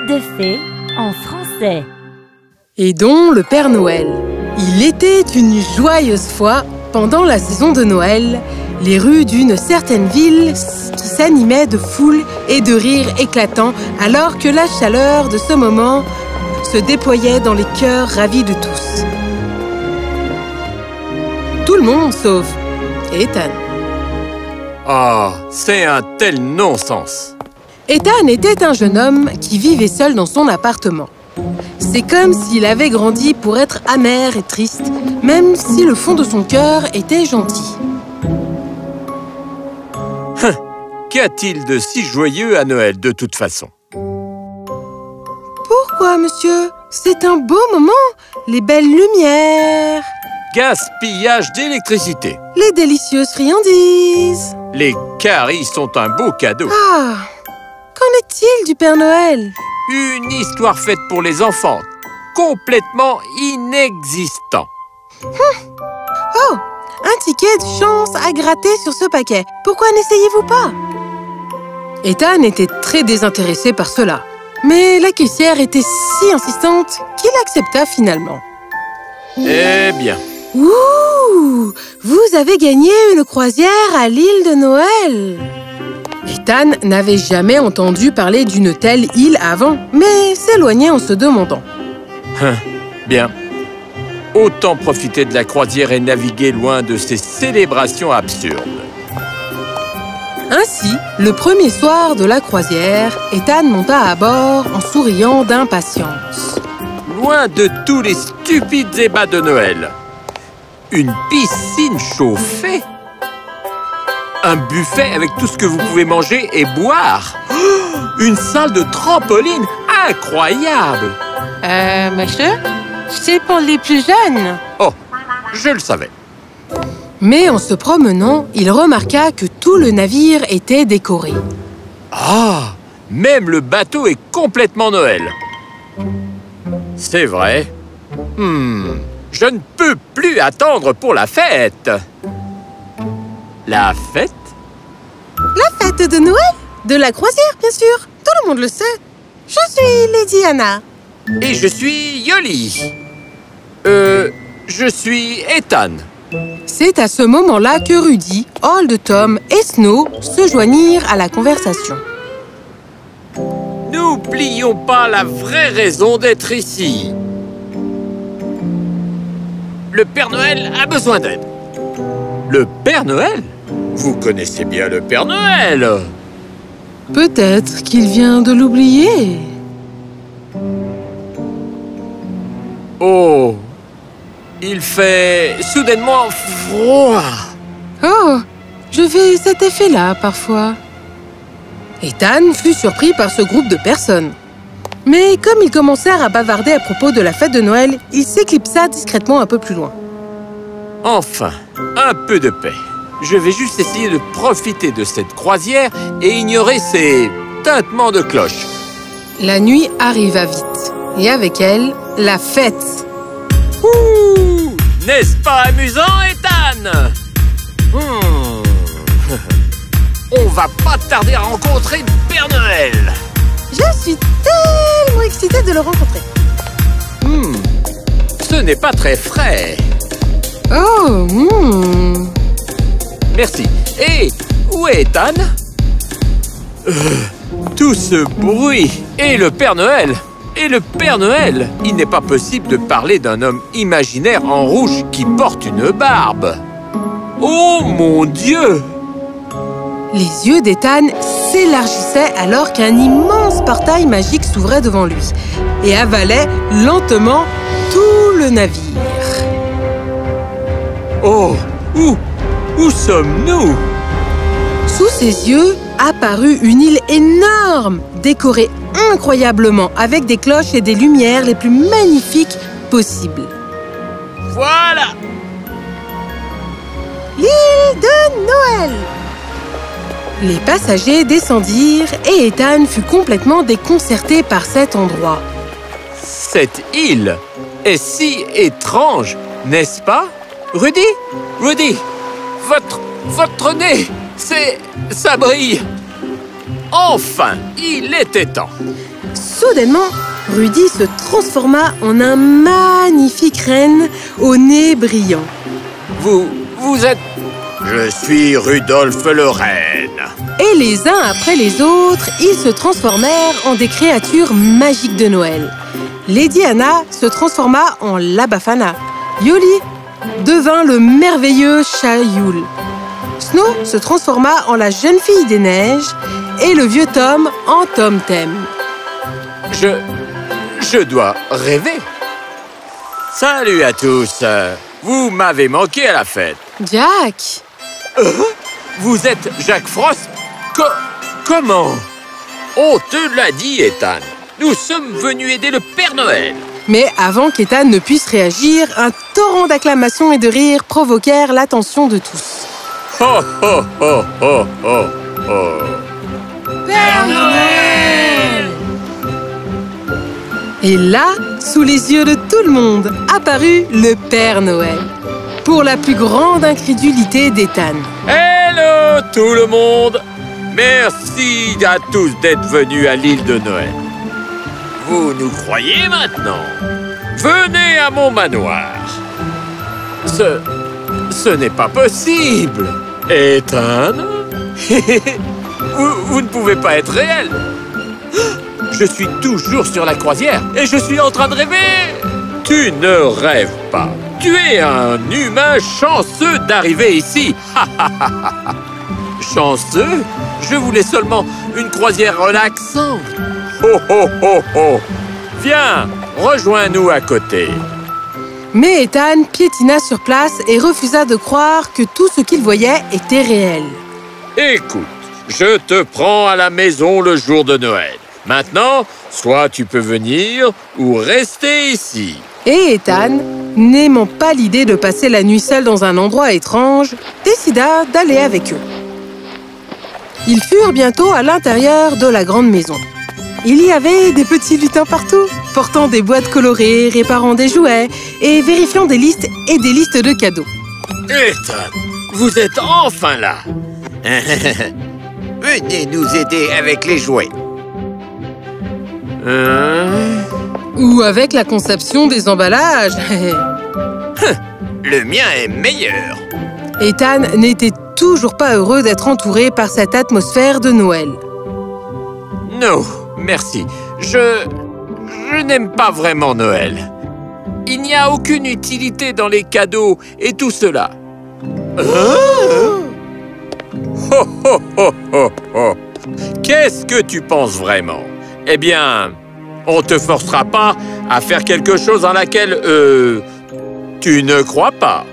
Conte de fées en français. Aidons le Père Noël. Il était une joyeuse fois, pendant la saison de Noël, les rues d'une certaine ville qui s'animaient de foules et de rires éclatants, alors que la chaleur de ce moment se déployait dans les cœurs ravis de tous. Tout le monde sauf Ethan. Ah, c'est un tel non-sens! Ethan était un jeune homme qui vivait seul dans son appartement. C'est comme s'il avait grandi pour être amer et triste, même si le fond de son cœur était gentil. Qu'y a-t-il de si joyeux à Noël de toute façon? Pourquoi, monsieur? C'est un beau moment, les belles lumières, Gaspillage d'électricité! les délicieuses friandises. Les caries sont un beau cadeau. Ah, qu'en est-il du Père Noël? Une histoire faite pour les enfants, complètement inexistant. Oh, un ticket de chance à gratter sur ce paquet. Pourquoi n'essayez-vous pas? Ethan était très désintéressé par cela. Mais la caissière était si insistante qu'il accepta finalement. Eh bien, Ouh! Vous avez gagné une croisière à l'île de Noël! Ethan n'avait jamais entendu parler d'une telle île avant, mais s'éloignait en se demandant. bien. Autant profiter de la croisière et naviguer loin de ces célébrations absurdes. Ainsi, le premier soir de la croisière, Ethan monta à bord en souriant d'impatience. Loin de tous les stupides ébats de Noël. Une piscine chauffée. Un buffet avec tout ce que vous pouvez manger et boire. Une salle de trampoline incroyable. Monsieur, c'est pour les plus jeunes. Oh, je le savais. Mais en se promenant, il remarqua que tout le navire était décoré. Ah, même le bateau est complètement Noël. C'est vrai. Je ne peux plus attendre pour la fête. La fête? La fête de Noël? De la croisière, bien sûr. Tout le monde le sait. Je suis Lady Anna. Et je suis Yoli. Je suis Ethan. C'est à ce moment-là que Rudy, Old Tom et Snow se joignirent à la conversation. N'oublions pas la vraie raison d'être ici. Le Père Noël a besoin d'aide. Le Père Noël? Vous connaissez bien le Père Noël. Peut-être qu'il vient de l'oublier. Oh, il fait soudainement froid. Oh, je fais cet effet-là parfois. Ethan fut surpris par ce groupe de personnes. Mais comme ils commencèrent à bavarder à propos de la fête de Noël, il s'éclipsa discrètement un peu plus loin. Enfin, un peu de paix. Je vais juste essayer de profiter de cette croisière et ignorer ces tintements de cloche. La nuit arriva vite, et avec elle, la fête. Ouh! N'est-ce pas amusant, Ethan? On va pas tarder à rencontrer Père Noël. Je suis tellement excitée de le rencontrer. Ce n'est pas très frais. Oh, Merci. Et où est Ethan? Tout ce bruit. Et le Père Noël? Et le Père Noël? Il n'est pas possible de parler d'un homme imaginaire en rouge qui porte une barbe. Oh mon Dieu! Les yeux d'Ethan s'élargissaient alors qu'un immense portail magique s'ouvrait devant lui et avalait lentement tout le navire. Oh, où sommes-nous? Sous ses yeux apparut une île énorme, décorée incroyablement avec des cloches et des lumières les plus magnifiques possibles. Voilà! L'île de Noël! Les passagers descendirent et Ethan fut complètement déconcerté par cet endroit. Cette île est si étrange, n'est-ce pas? Rudy? Rudy! Votre nez! Ça brille! Enfin, il était temps. Soudainement, Rudy se transforma en un magnifique renne au nez brillant. Vous êtes... Je suis Rudolphe le renne. Et les uns après les autres, ils se transformèrent en des créatures magiques de Noël. Lady Anna se transforma en la Bafana. Yoli devint le merveilleux chat Yule. Snow se transforma en la jeune fille des neiges et le vieux Tom en Tom Thème. Je dois rêver. Salut à tous. Vous m'avez manqué à la fête. Jack! Vous êtes Jack Frost? Comment? On te l'a dit, Ethan. Nous sommes venus aider le Père Noël. Mais avant qu'Ethan ne puisse réagir, un torrent d'acclamations et de rires provoquèrent l'attention de tous. Ho, ho, ho, ho, ho, ho. Père Noël! Et là, sous les yeux de tout le monde, apparut le Père Noël. Pour la plus grande incrédulité d'Ethan. Hello tout le monde! Merci à tous d'être venus à l'île de Noël. Vous nous croyez maintenant? Venez à mon manoir. Ce n'est pas possible. Ethan? vous ne pouvez pas être réel. Je suis toujours sur la croisière et je suis en train de rêver. Tu ne rêves pas. Tu es un humain chanceux d'arriver ici. Chanceux? Je voulais seulement une croisière relaxante. Oh, oh, oh, oh. Viens, rejoins-nous à côté. Mais Ethan piétina sur place et refusa de croire que tout ce qu'il voyait était réel. Écoute, je te prends à la maison le jour de Noël. Maintenant, soit tu peux venir ou rester ici. Et Ethan, n'aimant pas l'idée de passer la nuit seul dans un endroit étrange, décida d'aller avec eux. Ils furent bientôt à l'intérieur de la grande maison. Il y avait des petits lutins partout, portant des boîtes colorées, réparant des jouets et vérifiant des listes et des listes de cadeaux. Ethan, vous êtes enfin là. Venez nous aider avec les jouets. Ou avec la conception des emballages. Le mien est meilleur. Ethan n'était toujours pas heureux d'être entouré par cette atmosphère de Noël. Non, merci. Je n'aime pas vraiment Noël. Il n'y a aucune utilité dans les cadeaux et tout cela. Ho, ho, ho, ho, ho. Qu'est-ce que tu penses vraiment? Eh bien, on te forcera pas à faire quelque chose en laquelle, tu ne crois pas.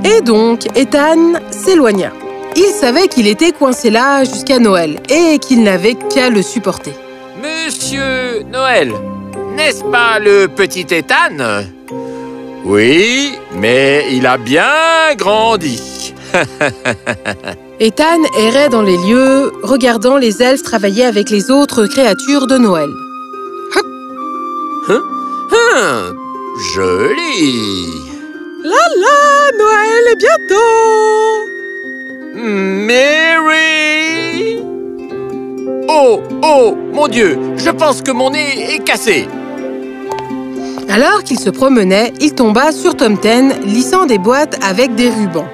Et donc, Ethan s'éloigna. Il savait qu'il était coincé là jusqu'à Noël et qu'il n'avait qu'à le supporter. Monsieur Noël, n'est-ce pas le petit Ethan? Oui, mais il a bien grandi. Ethan errait dans les lieux, regardant les elfes travailler avec les autres créatures de Noël. Joli. Noël est bientôt! Mary! Oh, mon Dieu, je pense que mon nez est cassé. Alors qu'il se promenait, il tomba sur Tom Thème, lissant des boîtes avec des rubans.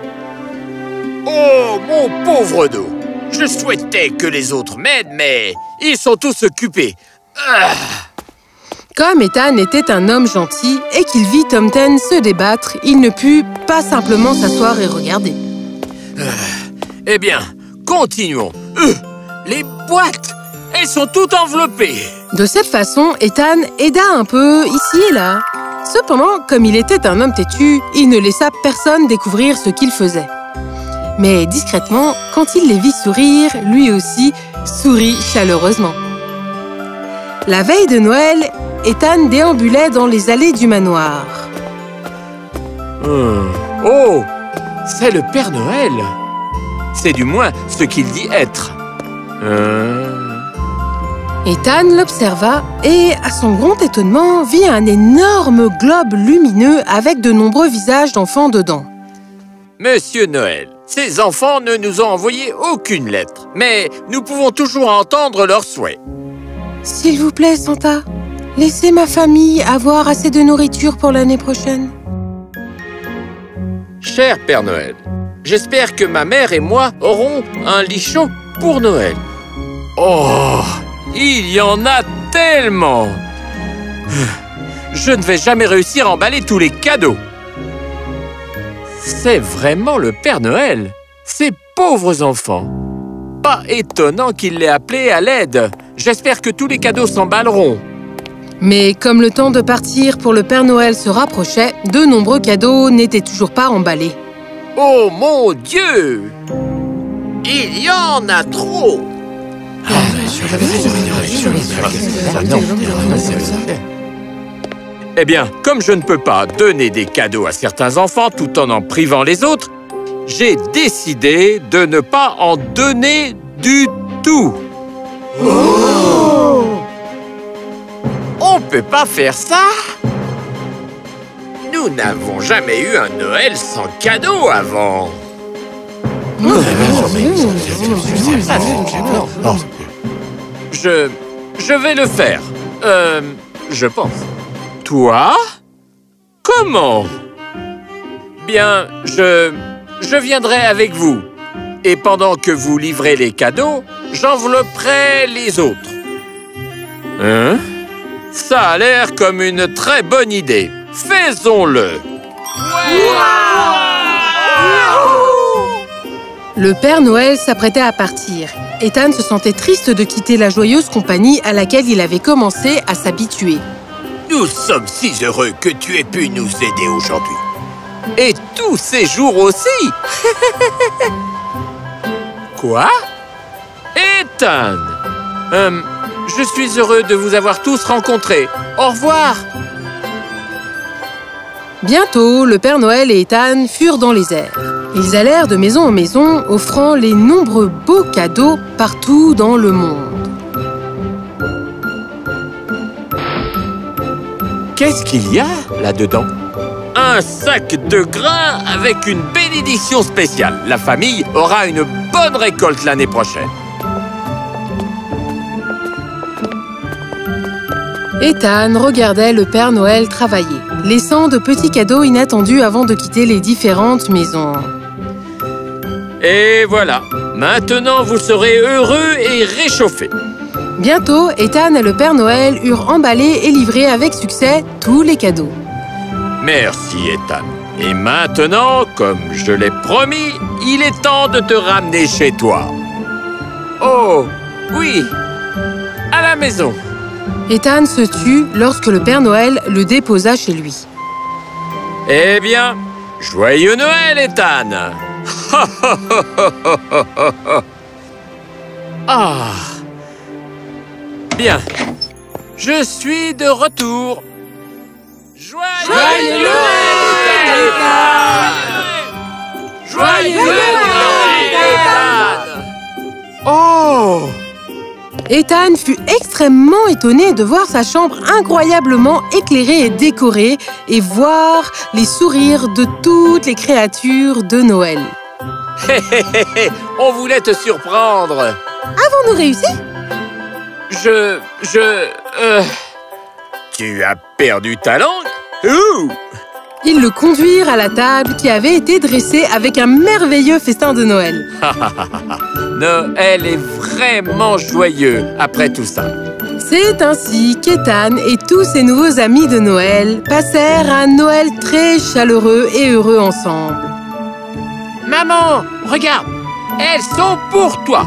Oh, mon pauvre dos. Je souhaitais que les autres m'aident, mais ils sont tous occupés. Comme Ethan était un homme gentil et qu'il vit Tom Thème se débattre, il ne put pas simplement s'asseoir et regarder. Eh bien, continuons. Les boîtes, elles sont toutes enveloppées. De cette façon, Ethan aida un peu ici et là. Cependant, comme il était un homme têtu, il ne laissa personne découvrir ce qu'il faisait. Mais discrètement, quand il les vit sourire, lui aussi sourit chaleureusement. La veille de Noël, Ethan déambulait dans les allées du manoir. Oh, c'est le Père Noël. C'est du moins ce qu'il dit être. Ethan l'observa et, à son grand étonnement, vit un énorme globe lumineux avec de nombreux visages d'enfants dedans. Monsieur Noël, ces enfants ne nous ont envoyé aucune lettre. mais nous pouvons toujours entendre leurs souhaits. S'il vous plaît, Santa, laissez ma famille avoir assez de nourriture pour l'année prochaine. Cher Père Noël, j'espère que ma mère et moi aurons un lit chaud pour Noël. Oh, il y en a tellement! Je ne vais jamais réussir à emballer tous les cadeaux. C'est vraiment le Père Noël, ces pauvres enfants. Pas étonnant qu'il l'ait appelé à l'aide. J'espère que tous les cadeaux s'emballeront. Mais comme le temps de partir pour le Père Noël se rapprochait, de nombreux cadeaux n'étaient toujours pas emballés. Oh mon Dieu! Il y en a trop! Eh bien, comme je ne peux pas donner des cadeaux à certains enfants tout en privant les autres, j'ai décidé de ne pas en donner du tout. Oh! On peut pas faire ça? Nous n'avons jamais eu un Noël sans cadeau avant. Je vais le faire. Je pense. Toi? Comment? Bien, je viendrai avec vous. Et pendant que vous livrez les cadeaux, j'envelopperai les autres. Hein? Ça a l'air comme une très bonne idée. Faisons-le! Le Père Noël s'apprêtait à partir. Ethan se sentait triste de quitter la joyeuse compagnie à laquelle il avait commencé à s'habituer. Nous sommes si heureux que tu aies pu nous aider aujourd'hui. Et tous ces jours aussi! Quoi? Ethan! Je suis heureux de vous avoir tous rencontrés. Au revoir! Bientôt, le Père Noël et Ethan furent dans les airs. Ils allèrent de maison en maison, offrant les nombreux beaux cadeaux partout dans le monde. Qu'est-ce qu'il y a là-dedans? Un sac de grains avec une bénédiction spéciale. La famille aura une bonne récolte l'année prochaine. Ethan regardait le Père Noël travailler, laissant de petits cadeaux inattendus avant de quitter les différentes maisons. Et voilà, maintenant vous serez heureux et réchauffés. Bientôt, Ethan et le Père Noël eurent emballé et livré avec succès tous les cadeaux. Merci, Ethan. Et maintenant, comme je l'ai promis, il est temps de te ramener chez toi. Oh, oui, à la maison. Ethan se tut lorsque le Père Noël le déposa chez lui. Eh bien, joyeux Noël, Ethan! Ah! Bien, je suis de retour. Joyeux Noël, Ethan! Joyeux Noël, Ethan! Oh! Ethan fut extrêmement étonné de voir sa chambre incroyablement éclairée et décorée et voir les sourires de toutes les créatures de Noël. On voulait te surprendre. Avons-nous réussi? Tu as perdu ta langue? Ouh! Ils le conduirent à la table qui avait été dressée avec un merveilleux festin de Noël. Noël est vraiment joyeux après tout ça. C'est ainsi qu'Ethan et tous ses nouveaux amis de Noël passèrent un Noël très chaleureux et heureux ensemble. Maman, regarde, elles sont pour toi.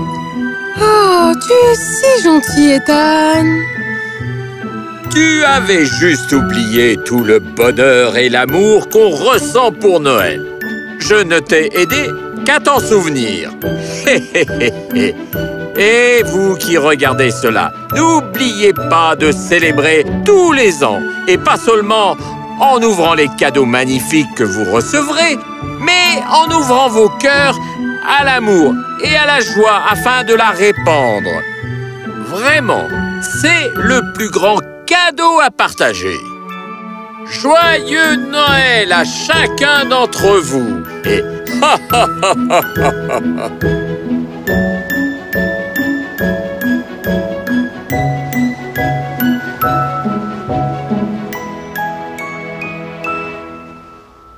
Oh, tu es si gentil, Ethan. Tu avais juste oublié tout le bonheur et l'amour qu'on ressent pour Noël. Je ne t'ai aidé qu'à t'en souvenir. Et vous qui regardez cela, n'oubliez pas de célébrer tous les ans, et pas seulement en ouvrant les cadeaux magnifiques que vous recevrez, mais en ouvrant vos cœurs à l'amour et à la joie afin de la répandre. Vraiment, c'est le plus grand cadeau à partager. Joyeux Noël à chacun d'entre vous et